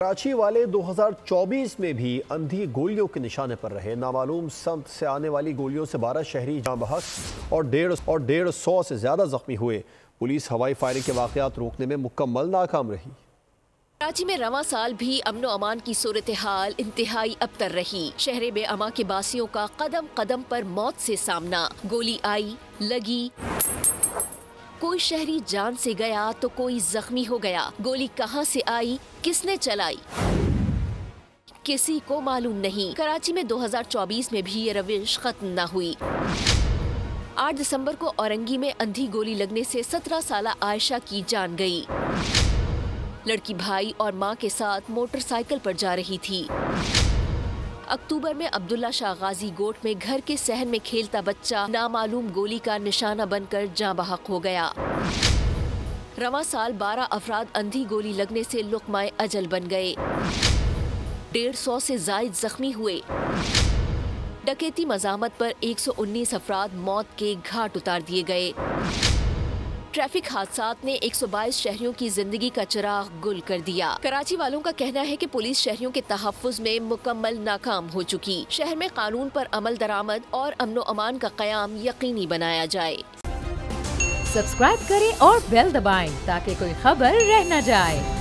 कराची वाले 2024 में भी अंधी गोलियों के निशाने पर रहे। नामालूम सम्त से आने वाली गोलियों से 12 शहरी जाँ बहक और 150 से ज्यादा जख्मी हुए। पुलिस हवाई फायरिंग के वाकयात रोकने में मुकम्मल नाकाम रही। कराची में रवां साल भी अमनो अमान की सूरत हाल इंतहाई अबतर रही। शहर बेअमा के बासियों का कदम कदम पर मौत से सामना। गोली आई, लगी, कोई शहरी जान से गया तो कोई जख्मी हो गया। गोली कहां से आई, किसने चलाई, किसी को मालूम नहीं। कराची में 2024 में भी ये रविश खत्म न हुई। 8 दिसंबर को औरंगी में अंधी गोली लगने से 17 साल आयशा की जान गई। लड़की भाई और मां के साथ मोटरसाइकिल पर जा रही थी। अक्टूबर में अब्दुल्ला शाह गाजी गोट में घर के सहन में खेलता बच्चा नामालूम गोली का निशाना बनकर जाँ बहक हो गया। रवां साल 12 अफराद अंधी गोली लगने से लुक़माए अजल बन गए। 150 से जायद जख्मी हुए। डकैती मज़ामत पर 119 अफराद मौत के घाट उतार दिए गए। ट्रैफिक हादसात ने 122 शहरियों की जिंदगी का चिराग गुल कर दिया। कराची वालों का कहना है कि पुलिस शहरियों के तहफ़्फ़ुज़ में मुकम्मल नाकाम हो चुकी। शहर में कानून पर अमल दरामद और अमनो अमान का क़याम यकीनी बनाया जाए। सब्सक्राइब करें और बेल दबाएं ताकि कोई खबर रह न जाए।